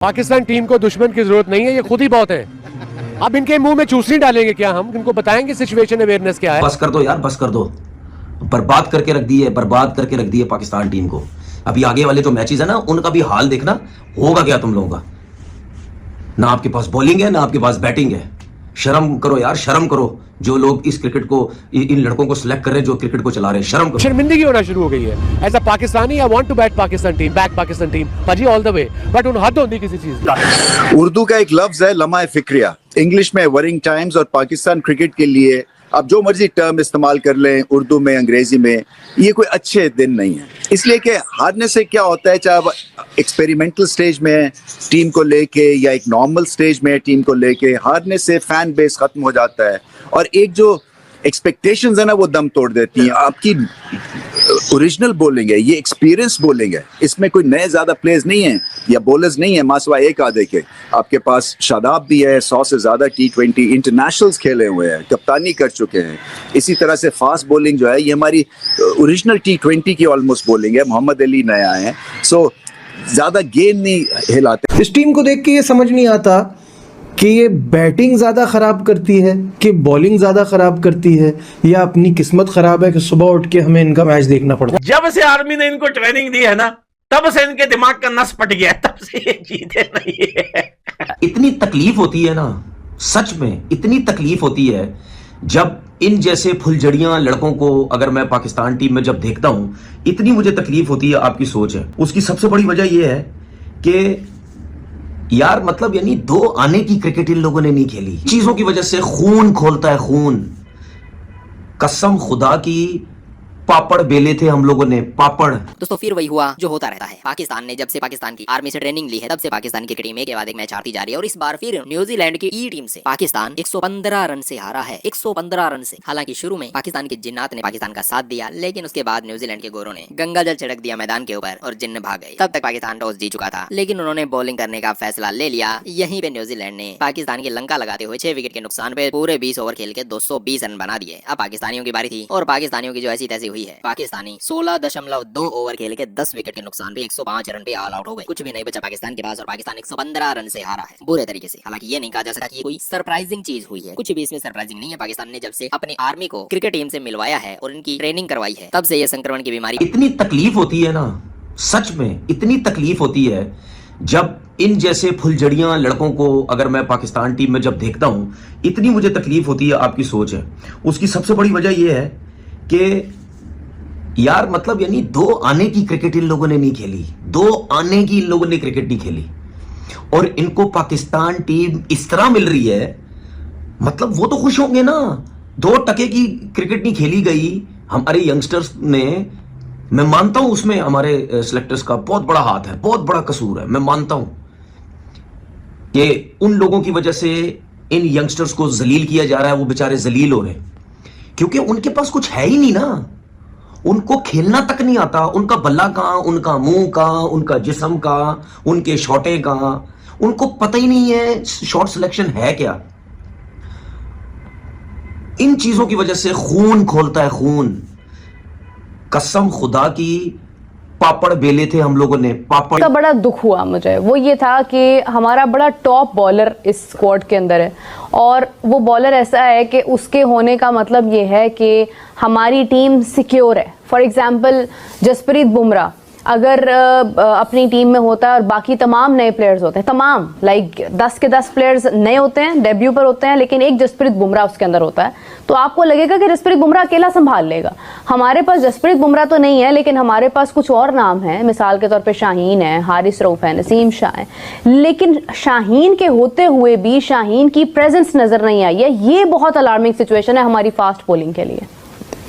Pakistan team को दुश्मन की जरूरत नहीं है, ये खुद ही बहुत है। अब इनके मुंह में चूसनी डालेंगे क्या हम? इनको बताएंगे सिचुएशन अवेयरनेस क्या है। बस कर दो यार, बस कर दो। बर्बाद करके रख दी है, बर्बाद करके रख दी है पाकिस्तान टीम को। अभी आगे वाले जो मैचेस है ना, उनका भी हाल देखना होगा क्या तुम लोगों का। ना आपके पास बॉलिंग है, ना आपके पास बैटिंग है। शर्म करो यार, शर्म करो। जो लोग इस क्रिकेट को, इन लड़कों को सिलेक्ट कर रहे हैं, जो क्रिकेट को चला रहे हैं, शर्म करो। शर्मिंदगी होना शुरू हो गई है। As a Pakistani I want to bat Pakistan team, back Pakistan team पाजी ऑल द वे, बट उन हद होती किसी चीज। उर्दू का एक लफ्ज है लम्हा फिक्रिया, इंग्लिश में वरिंग टाइम्स, और पाकिस्तान क्रिकेट के लिए आप जो मर्जी टर्म इस्तेमाल कर लें, उर्दू में, अंग्रेजी में, ये कोई अच्छे दिन नहीं है। इसलिए कि हारने से क्या होता है, चाहे आप एक्सपेरिमेंटल स्टेज में टीम को लेके या एक नॉर्मल स्टेज में टीम को लेके, हारने से फैन बेस खत्म हो जाता है और एक जो एक्सपेक्टेशंस है ना, वो दम तोड़ देती हैं। आपकी ओरिजिनल बॉलिंग है, ये एक्सपीरियंस बॉलिंग है, इसमें कोई नए ज्यादा प्लेयर्स नहीं है या बॉलर्स नहीं है, मासवा एक आधे के। आपके पास शादाब भी है, 100 से ज्यादा T20 इंटरनेशनल्स खेले हुए हैं, कप्तानी कर चुके हैं। इसी तरह से फास्ट बॉलिंग जो है, ये हमारी ओरिजिनल T20 की ऑलमोस्ट बॉलिंग है। मोहम्मद अली नया है, सो ज्यादा गेंद नहीं हिलाते। इस टीम को देख के ये समझ नहीं आता कि ये बैटिंग ज़्यादा ख़राब करती है कि बॉलिंग ज़्यादा ख़राब करती है, या अपनी किस्मत ख़राब है कि सुबह उठ के हमें इनका मैच देखना पड़ता है। जब से आर्मी ने इनको ट्रेनिंग दी है ना, तब से इनके दिमाग का नस पट गया, तब से ये जीते नहीं है। इतनी तकलीफ होती है ना, सच में इतनी तकलीफ होती है जब इन जैसे फुलझड़ियां लड़कों को अगर मैं पाकिस्तान टीम में जब देखता हूं, इतनी मुझे तकलीफ होती है। आपकी सोच है, उसकी सबसे बड़ी वजह यह है कि यार मतलब यानी 2 आने की क्रिकेट इन लोगों ने नहीं खेली। चीजों की वजह से खून खोलता है, खून। कसम खुदा की, पापड़ बेले थे हम लोगों ने, पापड़। दोस्तों फिर वही हुआ जो होता रहता है। पाकिस्तान ने जब से पाकिस्तान की आर्मी से ट्रेनिंग ली है, तब से पाकिस्तान की टीम एक के बाद एक मैच हारती जा रही है। और इस बार फिर न्यूजीलैंड की ई टीम से पाकिस्तान 115 रन से हारा है, 115 रन से। हालांकि शुरू में पाकिस्तान की जिन्नात ने पाकिस्तान का साथ दिया, लेकिन उसके बाद न्यूजीलैंड के गोरों ने गंगा जल छिड़क दिया मैदान के ऊपर और जिन्न भाग गए। तब तक पाकिस्तान टॉस जीत चुका था, लेकिन उन्होंने बॉलिंग करने का फैसला ले लिया। यहीं पे न्यूजीलैंड ने पाकिस्तान की लंका लगाते हुए 6 विकेट के नुकसान पे पूरे 20 ओवर खेल के 220 रन बना दिए। अब पाकिस्तानियों की बारी थी और पाकिस्तानियों की जो ऐसी तैसी हुई है। पाकिस्तानी 16.2 ओवर खेल के 10 विकेट के नुकसान पे 105 रन पे ऑल आउट हो गए। कुछ भी नहीं बचा पाकिस्तान के पास और पाकिस्तान 115 रन से हारा है बुरे तरीके से। हालांकि ये नहीं कहा जा सकता कि ये कोई सरप्राइजिंग चीज हुई है, कुछ भी इसमें सरप्राइजिंग नहीं है। पाकिस्तान ने जब से अपनी आर्मी को क्रिकेट टीम से मिलवाया है और इनकी ट्रेनिंग करवाई है, तब से ये संक्रमण की बीमारी। इतनी तकलीफ होती है ना, सच में इतनी तकलीफ होती है जब इन जैसे फुलझड़ियां लड़कों को अगर मैं पाकिस्तान टीम में जब देखता हूं, इतनी मुझे तकलीफ होती है। आपकी सोच है, उसकी सबसे बड़ी वजह यह है कि यार मतलब यानी 2 आने की क्रिकेट इन लोगों ने नहीं खेली, 2 आने की इन लोगों ने क्रिकेट नहीं खेली। और इनको पाकिस्तान टीम इस तरह मिल रही है, मतलब वो तो खुश होंगे ना। 2 टके की क्रिकेट नहीं खेली गई हमारे यंगस्टर्स ने। मैं मानता हूं उसमें हमारे सिलेक्टर्स का बहुत बड़ा हाथ है, बहुत बड़ा कसूर है। मैं मानता हूं कि उन लोगों की वजह से इन यंगस्टर्स को जलील किया जा रहा है। वो बेचारे जलील हो रहे हैं क्योंकि उनके पास कुछ है ही नहीं ना। उनको खेलना तक नहीं आता। उनका बल्ला कहां, उनका मुंह कहां, उनका जिस्म कहां, उनके शॉटे कहां, उनको पता ही नहीं है शॉट सिलेक्शन है क्या। इन चीजों की वजह से खून खोलता है, खून। कसम खुदा की, पापड़ बेले थे हम लोगों ने, पापड़। का बड़ा दुख हुआ मुझे, वो ये था कि हमारा बड़ा टॉप बॉलर इस स्क्वाड के अंदर है और वो बॉलर ऐसा है कि उसके होने का मतलब ये है कि हमारी टीम सिक्योर है। फॉर एग्जांपल जसप्रीत बुमराह अगर अपनी टीम में होता है और बाकी तमाम नए प्लेयर्स होते हैं, तमाम लाइक 10 के 10 प्लेयर्स नए होते हैं, डेब्यू पर होते हैं, लेकिन एक जसप्रीत बुमराह उसके अंदर होता है, तो आपको लगेगा कि जसप्रीत बुमराह अकेला संभाल लेगा। हमारे पास जसप्रीत बुमराह तो नहीं है, लेकिन हमारे पास कुछ और नाम हैं। मिसाल के तौर पे शाहीन है, हारिस रऊफ है, नसीम शाह है, लेकिन शाहीन के होते हुए भी शाहीन की प्रेजेंस नजर नहीं आई है। ये बहुत अलार्मिंग सिचुएशन है हमारी फास्ट बॉलिंग के लिए।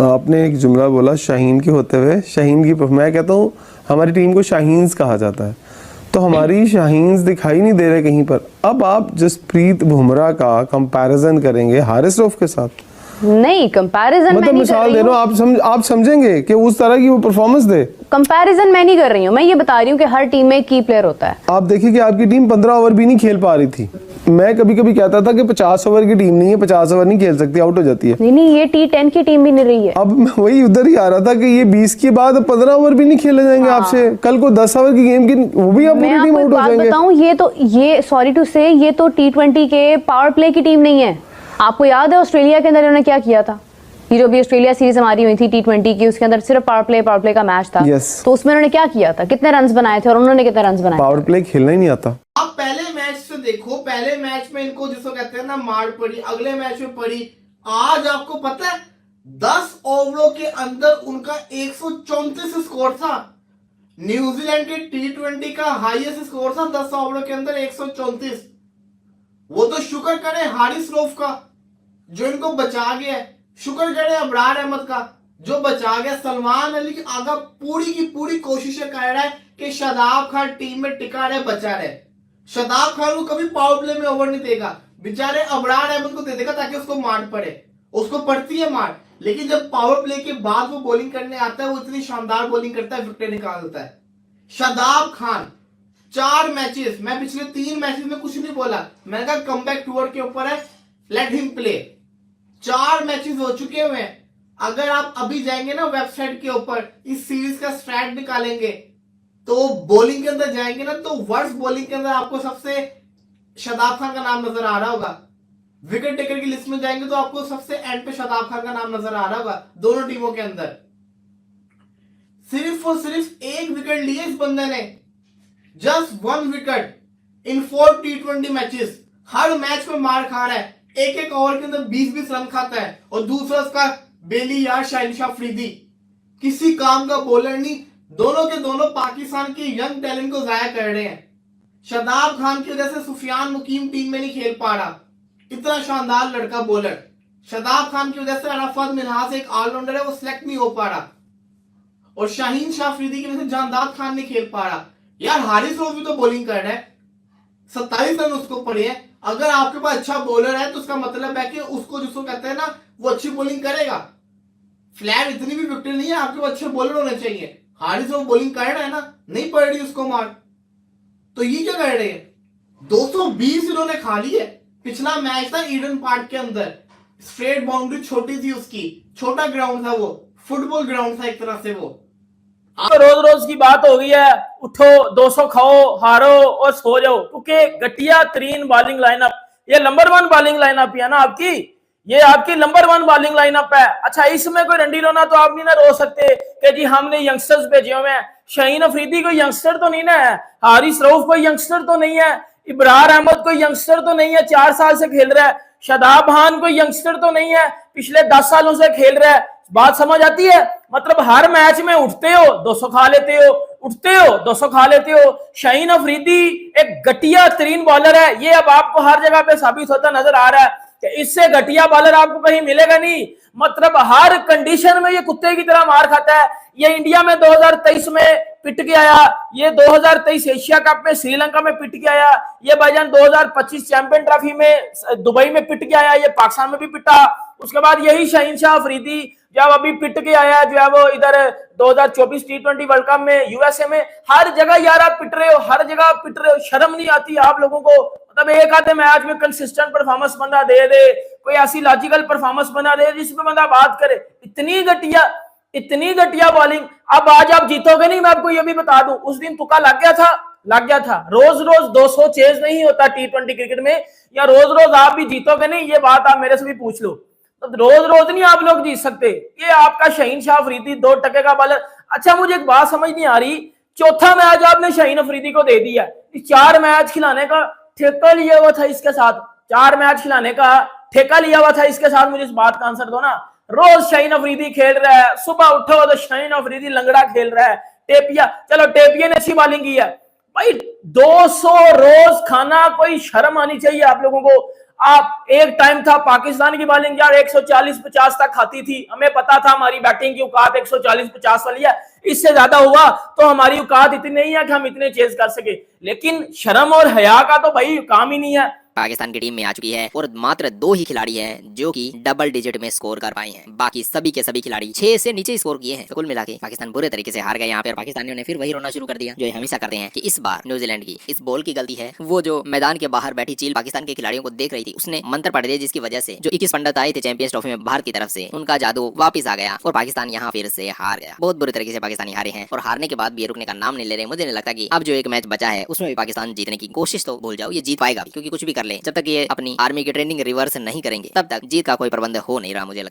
आपने एक जुमला बोला शाहीन के होते हुए, शाहीन की, मैं कहता हूँ हमारी टीम को शाहीन्स कहा जाता है, तो हमारी शाहीन्स दिखाई नहीं दे रहे कहीं पर। अब आप जसप्रीत बुमराह का कंपैरिजन करेंगे हारिस रऊफ के साथ? नहीं, कंपैरिजन मतलब मिसाल दे रहा हूँ, आप समझेंगे कि उस तरह की वो परफॉर्मेंस दे। कंपैरिजन मैं नहीं कर रही हूँ, मैं ये बता रही हूँ कि हर टीम में की प्लेयर होता है। आप देखिए कि आपकी टीम 15 ओवर भी नहीं खेल पा रही थी। मैं कभी कभी कहता था कि 50 ओवर की टीम नहीं है, 50 ओवर नहीं खेल सकती, आउट हो जाती है। नहीं, ये T10 की टीम भी नहीं रही है। अब मैं वही उधर ही आ रहा था कि ये 20 के बाद 15 ओवर भी नहीं खेले जाएंगे आपसे, कल को 10 ओवर की गेम की वो भी आप मैं पूरी टीम आपको एक आउट हो बात जाएंगे। बताऊं, ये सॉरी टू से, ये तो T20 के पावर प्ले की टीम नहीं है। आपको याद है ऑस्ट्रेलिया के अंदर इन्होंने क्या किया था? ये जो भी ऑस्ट्रेलिया सीरीज हमारी हुई थी T20 की, उसके अंदर सिर्फ पावर प्ले का मैच था। तो उसमें उन्होंने क्या किया था, कितने रन बनाए थे और उन्होंने कितने रन बनाए? पावर प्ले खेलना ही नहीं आता। आप पहले मैच से देखो, पहले मैच में इनको जिसको कहते हैं ना मार पड़ी, अगले मैच में पड़ी। आज आपको पता है 10 ओवरों के अंदर उनका 134 स्कोर था। न्यूजीलैंड के T20 का हाईएस्ट स्कोर था 10 ओवरों के अंदर 134। वो तो शुक्र करें हारिस रऊफ का जो इनको बचा गया है, शुक्र करें अबरार अहमद का जो बचा गया। सलमान अली की आगा पूरी की पूरी कोशिशें कर रहा है कि शादाब खान टीम में टिका रहे, बचा रहे। शादाब खान को कभी पावर प्ले में ओवर नहीं देगा, बेचारे अबरार अहमद को दे देगा ताकि उसको मार पड़े। उसको पड़ती है मार, लेकिन जब पावर प्ले के बाद वो बॉलिंग करने आता है वो इतनी शानदार बॉलिंग करता है, विकेट निकाल देता है। शादाब खान 4 मैचेस, मैं पिछले 3 मैचेस में कुछ नहीं बोला, मैंने कहा कमबैक टूर के ऊपर है, लेट हिम प्ले। 4 मैचेस हो चुके हुए हैं। अगर आप अभी जाएंगे ना वेबसाइट के ऊपर इस सीरीज का स्ट्रैट निकालेंगे तो बॉलिंग के अंदर जाएंगे ना तो वर्स्ट बॉलिंग के अंदर आपको सबसे शादाब खान का नाम नजर आ रहा होगा। विकेट टेकर की लिस्ट में जाएंगे तो आपको सबसे एंड पे शादाब खान का नाम नजर आ रहा होगा दोनों टीमों के अंदर। सिर्फ और सिर्फ 1 विकेट लिए इस बंदे ने, जस्ट 1 विकेट इन 4 T20 मैचेस। हर मैच में मार खा रहा है, एक ओवर के अंदर 20-20 रन खाता है। और दूसरा उसका बेली यार शाहिनशाह अफरीदी, किसी काम का बॉलर नहीं। दोनों के दोनों पाकिस्तान के यंग टैलेंट को जाया कर रहे हैं। शादाब खान की वजह से सुफियान मुकीम टीम में नहीं खेल पा रहा, इतना शानदार लड़का बॉलर। शादाब खान की वजह से अराफात मिन्हाज एक ऑलराउंडर है, वो सिलेक्ट नहीं हो पा रहा। और शाहीन शाह अफरीदी की वजह से जानदाद खान नहीं खेल पा रहा। यार हारिस रऊफ भी तो बॉलिंग कर रहा है, 27 रन उसको पड़े हैं। अगर आपके पास अच्छा बॉलर है तो उसका मतलब है कि उसको जिसको कहते हैं ना वो अच्छी बॉलिंग करेगा। फ्लैट इतनी भी विकेट नहीं है, आपके पास अच्छे बॉलर होने चाहिए। हारिस रऊफ बॉलिंग कर रहा है ना, नहीं पड़ रही उसको मार, तो ये क्या कर रहे हैं? 220 इन्होंने खा ली है। पिछला मैच था ईडन पार्क के अंदर, स्ट्रेट बाउंड्री छोटी थी उसकी, छोटा ग्राउंड था, वो फुटबॉल ग्राउंड था एक तरह से। वो रोज रोज की बात हो गई है, उठो 200 खाओ, हारो और सो जाओ, क्योंकि घटिया तरीन बॉलिंग लाइनअप, ये नंबर 1 बॉलिंग लाइनअप है ना आपकी, ये आपकी नंबर 1 बॉलिंग लाइनअप है। अच्छा, इसमें कोई रंडी रोना तो आप नहीं ना रो सकते कि जी हमने यंगस्टर्स भेजे हुए हैं। शाहीन अफरीदी कोई यंगस्टर तो नहीं ना है, हारिस रऊफ कोई यंगस्टर तो नहीं है, इब्रार अहमद कोई यंगस्टर तो नहीं है, 4 साल से खेल रहा है। शादाब खान कोई यंगस्टर तो नहीं है, पिछले 10 सालों से खेल रहा है। बात समझ आती है? मतलब हर मैच में उठते हो 200 खा लेते हो, उठते हो 200 खा लेते हो। शाहीन अफरीदी एक घटिया तरीन बॉलर है, ये अब आपको हर जगह पे साबित होता नजर आ रहा है कि इससे घटिया बॉलर आपको कहीं मिलेगा नहीं। मतलब हर कंडीशन में ये कुत्ते की तरह मार खाता है। ये इंडिया में 2023 में पिट के आया, ये 2023 एशिया कप में श्रीलंका में पिट के आया, ये भाईजान 2025 चैंपियन ट्रॉफी में दुबई में पिट के आया, ये पाकिस्तान में भी पिटा। उसके बाद यही शाहीन शाह अफरीदी जब अभी पिट के आया जो है वो इधर 2024 T20 वर्ल्ड कप में यूएसए में, हर जगह यार आप पिट रहे हो, हर जगह आप पिट रहे हो। शर्म नहीं आती आप लोगों को? मतलब एक आधे मैच में कंसिस्टेंट परफॉर्मेंस बंदा दे दे, कोई ऐसी लॉजिकल परफॉर्मेंस बना दे जिसमें बंदा बात करे। इतनी घटिया बॉलिंग। अब आज आप जीतोगे नहीं, मैं आपको ये भी बता दूं, उस दिन तुक्का लग गया था। रोज रोज 200 चेज नहीं होता T20 क्रिकेट में, या रोज रोज आप भी जीतोगे नहीं, ये बात आप मेरे से भी पूछ लो। तो रोज रोज नहीं आप लोग जीत सकते। ये आपका शाहीन शाह अफरीदी 2 टके का बॉलर। अच्छा, मुझे एक बात समझ नहीं आ रही, चौथा मैच आपने शाहीन अफरीदी को दे दिया, 4 मैच खिलाने का ठेका लिया हुआ था इसके साथ, 4 मैच खिलाने का ठेका लिया हुआ था इसके साथ। मुझे इस बात का आंसर दो ना। रोज शाहीन अफरीदी खेल रहा है, सुबह उठो तो शाहीन अफरीदी लंगड़ा खेल रहा है। टेपिया, चलो टेपिया ने अच्छी बॉलिंग की है भाई, 200 रोज खाना, कोई शर्म आनी चाहिए आप लोगों को। आप एक टाइम था पाकिस्तान की बॉलिंग यार 140-50 तक खाती थी, हमें पता था हमारी बैटिंग की औकात 140-50 वाली है, इससे ज्यादा हुआ तो हमारी औकात इतनी नहीं है कि हम इतने चेज कर सके। लेकिन शर्म और हया का तो भाई काम ही नहीं है। पाकिस्तान की टीम में आ चुकी है और मात्र 2 ही खिलाड़ी हैं जो कि डबल डिजिट में स्कोर कर पाए हैं। बाकी सभी के सभी खिलाड़ी 6 से नीचे स्कोर किए हैं। तो कुल मिला के पाकिस्तान बुरे तरीके से हार गए यहाँ पे और पाकिस्तानियों ने फिर वही रोना शुरू कर दिया जो हमेशा करते हैं कि इस बार न्यूजीलैंड की इस बॉल की गलती है। वो जो मैदान के बाहर बैठी चील पाकिस्तान के खिलाड़ियों को देख रही थी, उसने मंत्र पढ़ दिया जिसकी वजह से जो 21 पंडित आए थे चैंपियंस ट्रॉफी में भारत की तरफ से, उनका जादू वापस आ गया और पाकिस्तान यहाँ फिर से हार गया। बहुत बुरे तरीके से पाकिस्तानी हारे हैं और हारने के बाद भी रुकने का नाम नहीं ले रहे। मुझे नहीं लगता कि अब जो एक मैच बचा है उसमें भी पाकिस्तान जीतने की कोशिश तो भूल जाओ, ये जीत पाएगा क्योंकि कुछ भी कर ले, जब तक ये अपनी आर्मी की ट्रेनिंग रिवर्स नहीं करेंगे तब तक जीत का कोई प्रबंध हो नहीं रहा मुझे लगता है।